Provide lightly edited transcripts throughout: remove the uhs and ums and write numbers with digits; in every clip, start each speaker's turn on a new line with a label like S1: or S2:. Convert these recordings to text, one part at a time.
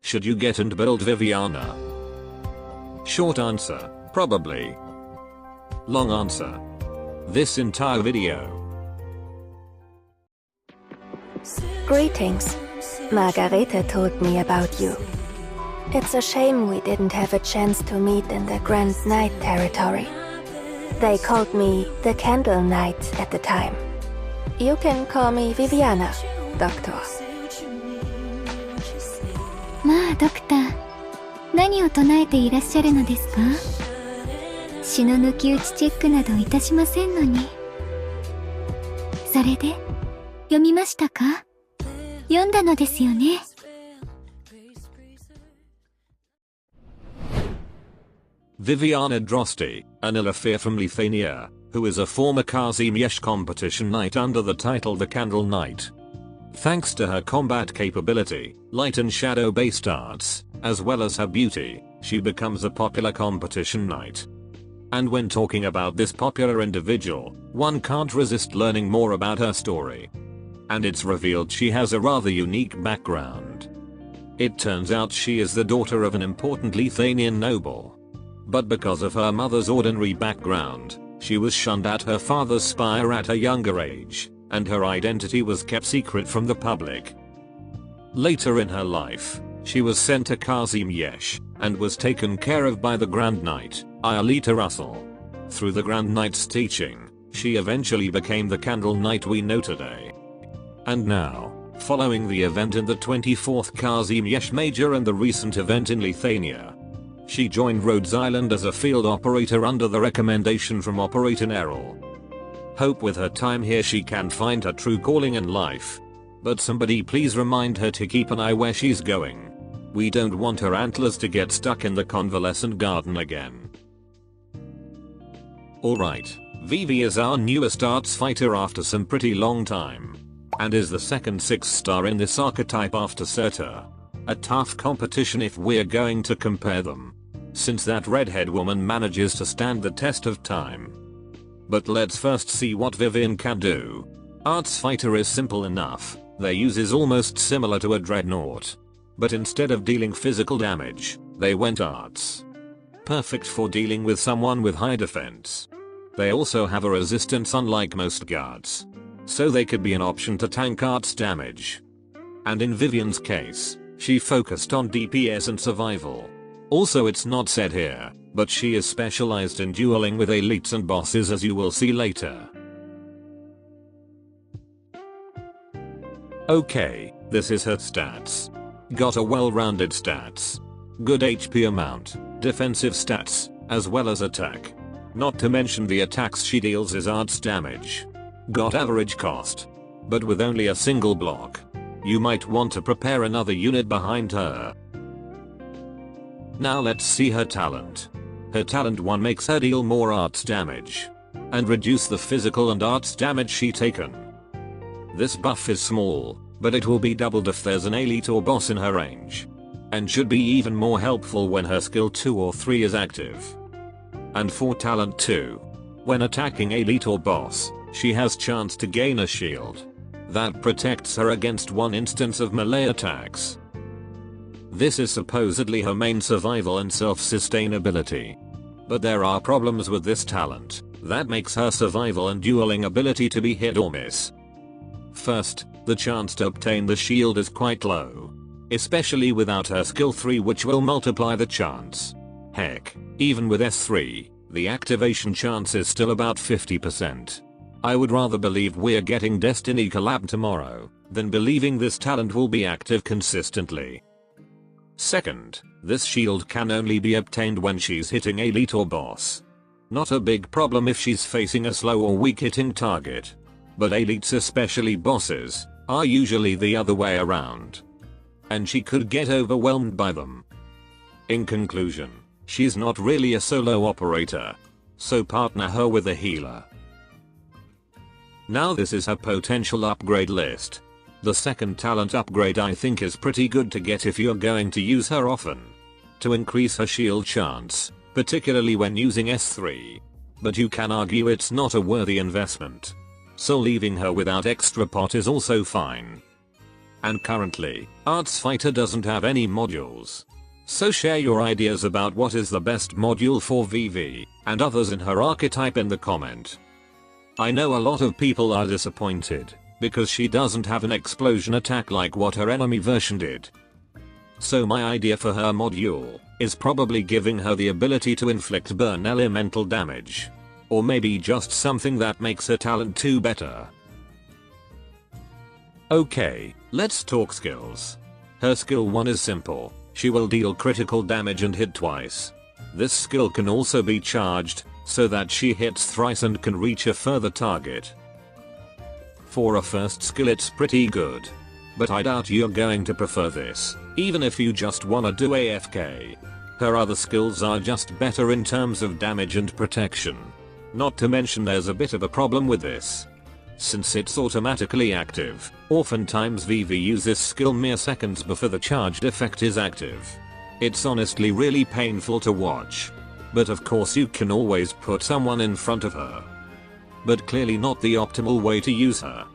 S1: Should you get and build Viviana? Short answer, probably. Long answer, this entire video.
S2: Greetings. Margarete told me about you. It's a shame we didn't have a chance to meet in the Grand Knight territory. They called me the Candle Knight at the time. You can call me Viviana, Doctor.
S3: まあドクター、何を唱えていらっしゃるのですか？血の抜き打ちチェックなどいたしませんのに。それで、読みましたか？読んだのですよね。
S1: Viviana Drosty, an Ilafir from Lithuania, who is a former Kazimierz competition knight under the title the Candle Knight. Thanks to her combat capability, light and shadow based arts, as well as her beauty, she becomes a popular competition knight. And when talking about this popular individual, one can't resist learning more about her story. And it's revealed she has a rather unique background. It turns out she is the daughter of an important Lithuanian noble. But because of her mother's ordinary background, she was shunned at her father's spire at a younger age, and her identity was kept secret from the public. Later in her life, she was sent to Kazimierz, and was taken care of by the Grand Knight, Iolita Russell. Through the Grand Knight's teaching, she eventually became the Candle Knight we know today. And now, following the event in the 24th Kazimierz Major and the recent event in Lithuania, she joined Rhodes Island as a field operator under the recommendation from Operator Neril. Hope with her time here she can find her true calling in life. But somebody please remind her to keep an eye where she's going. We don't want her antlers to get stuck in the convalescent garden again. Alright, Vivi is our newest arts fighter after some pretty long time. And is the second 6-star in this archetype after Serta. A tough competition if we're going to compare them, since that redhead woman manages to stand the test of time. But let's first see what Vivian can do. Arts fighter is simple enough, their use is almost similar to a dreadnought. But instead of dealing physical damage, they went arts. Perfect for dealing with someone with high defense. They also have a resistance unlike most guards, so they could be an option to tank arts damage. And in Vivian's case, she focused on DPS and survival. Also it's not said here, but she is specialized in dueling with elites and bosses as you will see later. Okay, this is her stats. Got a well-rounded stats. Good HP amount, defensive stats, as well as attack. Not to mention the attacks she deals is arts damage. Got average cost, but with only a single block. You might want to prepare another unit behind her. Now let's see her talent. Her talent 1 makes her deal more arts damage, and reduce the physical and arts damage she taken. This buff is small, but it will be doubled if there's an elite or boss in her range. And should be even more helpful when her skill 2 or 3 is active. And for talent 2, when attacking elite or boss, she has chance to gain a shield that protects her against one instance of melee attacks. This is supposedly her main survival and self-sustainability. But there are problems with this talent that makes her survival and dueling ability to be hit or miss. First, the chance to obtain the shield is quite low, especially without her skill 3 which will multiply the chance. Heck, even with S3, the activation chance is still about 50%. I would rather believe we're getting Destiny collab tomorrow than believing this talent will be active consistently. Second, this shield can only be obtained when she's hitting elite or boss. Not a big problem if she's facing a slow or weak hitting target. But elites, especially bosses, are usually the other way around. And she could get overwhelmed by them. In conclusion, she's not really a solo operator. So partner her with a healer. Now this is her potential upgrade list. The second talent upgrade I think is pretty good to get if you're going to use her often. To increase her shield chance, particularly when using S3. But you can argue it's not a worthy investment. So leaving her without extra pot is also fine. And currently, Arts Fighter doesn't have any modules. So share your ideas about what is the best module for Vivi, and others in her archetype in the comment. I know a lot of people are disappointed, because she doesn't have an explosion attack like what her enemy version did. So my idea for her module is probably giving her the ability to inflict burn elemental damage. Or maybe just something that makes her talent 2 better. Okay, let's talk skills. Her skill 1 is simple. She will deal critical damage and hit twice. This skill can also be charged, so that she hits thrice and can reach a further target. For a first skill it's pretty good. But I doubt you're going to prefer this, even if you just wanna do AFK. Her other skills are just better in terms of damage and protection. Not to mention there's a bit of a problem with this. Since it's automatically active, oftentimes Vivi uses this skill mere seconds before the charged effect is active. It's honestly really painful to watch. But of course you can always put someone in front of her. But clearly not the optimal way to use her.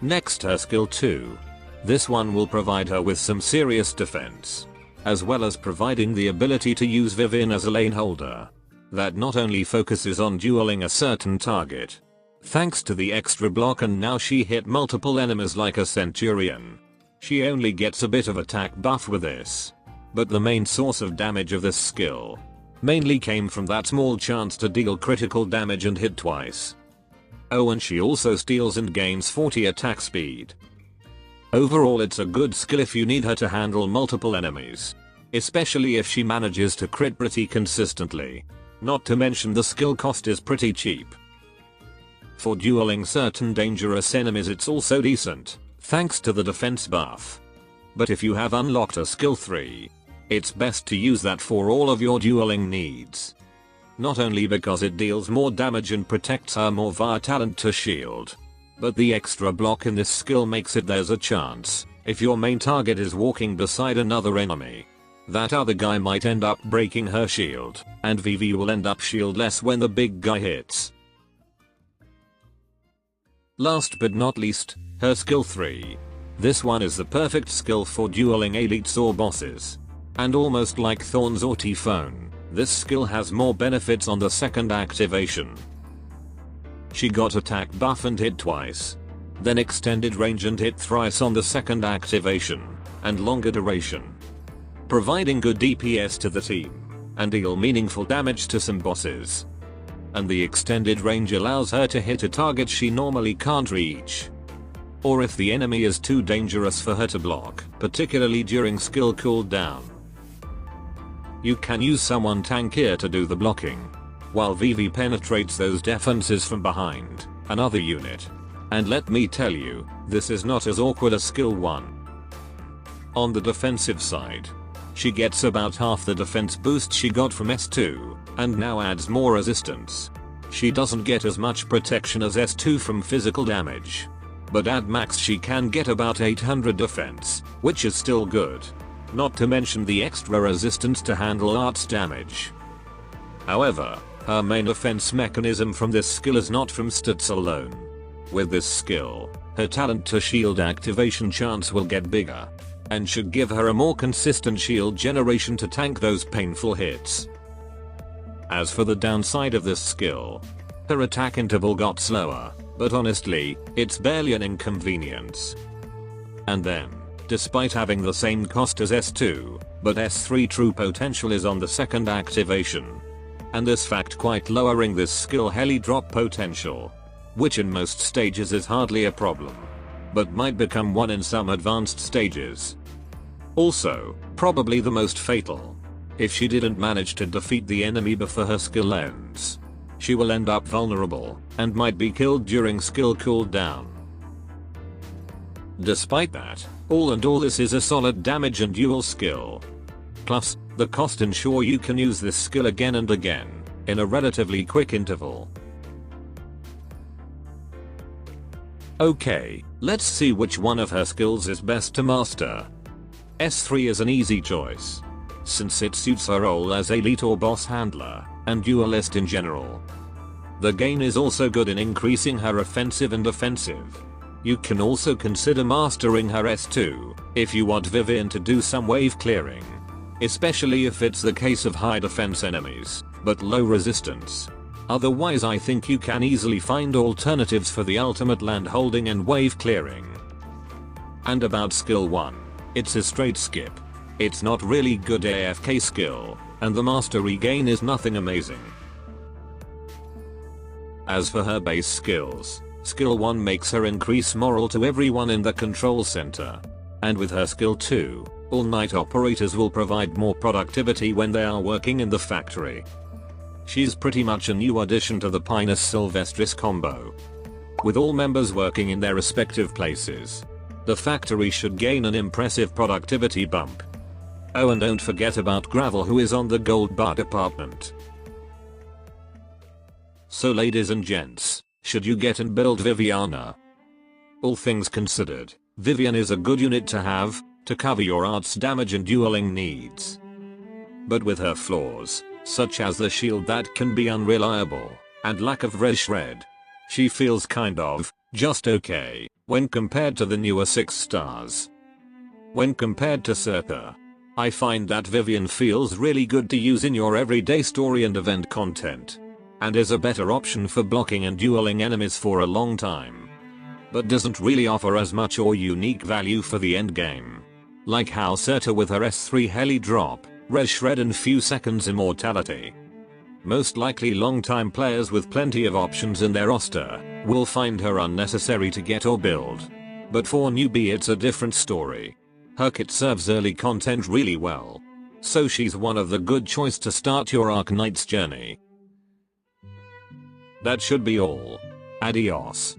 S1: Next, her skill 2. This one will provide her with some serious defense, as well as providing the ability to use Vivian as a lane holder. That not only focuses on dueling a certain target, thanks to the extra block, and now she hit multiple enemies like a centurion. She only gets a bit of attack buff with this. But the main source of damage of this skill mainly came from that small chance to deal critical damage and hit twice. Oh, and she also steals and gains 40 attack speed. Overall it's a good skill if you need her to handle multiple enemies. Especially if she manages to crit pretty consistently. Not to mention the skill cost is pretty cheap. For dueling certain dangerous enemies it's also decent, thanks to the defense buff. But if you have unlocked a skill 3, it's best to use that for all of your dueling needs. Not only because it deals more damage and protects her more via talent to shield, but the extra block in this skill makes it there's a chance, if your main target is walking beside another enemy, that other guy might end up breaking her shield, and Vivi will end up shieldless when the big guy hits. Last but not least, her skill 3. This one is the perfect skill for dueling elites or bosses. And almost like Thorns or Typhon, this skill has more benefits on the second activation. She got attack buff and hit twice. Then extended range and hit thrice on the second activation, and longer duration. Providing good DPS to the team, and deal meaningful damage to some bosses. And the extended range allows her to hit a target she normally can't reach. Or if the enemy is too dangerous for her to block, particularly during skill cooldown. You can use someone tankier to do the blocking, while Vivi penetrates those defenses from behind, another unit. And let me tell you, this is not as awkward as skill 1. On the defensive side, she gets about half the defense boost she got from S2, and now adds more resistance. She doesn't get as much protection as S2 from physical damage. But at max she can get about 800 defense, which is still good. Not to mention the extra resistance to handle arts damage. However, her main offense mechanism from this skill is not from stats alone. With this skill, her talent to shield activation chance will get bigger, and should give her a more consistent shield generation to tank those painful hits. As for the downside of this skill, her attack interval got slower, but honestly, it's barely an inconvenience. And then, despite having the same cost as S2, but S3 true potential is on the second activation. And this fact quite lowering this skill heli drop potential, which in most stages is hardly a problem, but might become one in some advanced stages. Also, probably the most fatal. If she didn't manage to defeat the enemy before her skill ends, she will end up vulnerable, and might be killed during skill cooldown. Despite that, all in all this is a solid damage and duel skill. Plus, the cost ensure you can use this skill again and again, in a relatively quick interval. Okay, let's see which one of her skills is best to master. S3 is an easy choice, since it suits her role as elite or boss handler, and duelist in general. The gain is also good in increasing her offensive and defensive. You can also consider mastering her S2 if you want Vivian to do some wave clearing. Especially if it's the case of high defense enemies, but low resistance. Otherwise I think you can easily find alternatives for the ultimate land holding and wave clearing. And about skill 1. It's a straight skip. It's not really good AFK skill, and the mastery gain is nothing amazing. As for her base skills, skill 1 makes her increase morale to everyone in the control center. And with her skill 2, all night operators will provide more productivity when they are working in the factory. She's pretty much a new addition to the Pinus Sylvestris combo. With all members working in their respective places, the factory should gain an impressive productivity bump. Oh, and don't forget about Gravel, who is on the gold bar department. So ladies and gents, should you get and build Viviana? All things considered, Vivian is a good unit to have, to cover your arts damage and dueling needs. But with her flaws, such as the shield that can be unreliable, and lack of res shred, she feels kind of, just okay, when compared to the newer 6 stars. When compared to Circa, I find that Vivian feels really good to use in your everyday story and event content, and is a better option for blocking and dueling enemies for a long time. But doesn't really offer as much or unique value for the endgame. Like how Circa with her S3 heli drop, res shred and few seconds immortality. Most likely long-time players with plenty of options in their roster will find her unnecessary to get or build. But for newbie it's a different story. Her kit serves early content really well. So she's one of the good choice to start your Arknights journey. That should be all. Adios.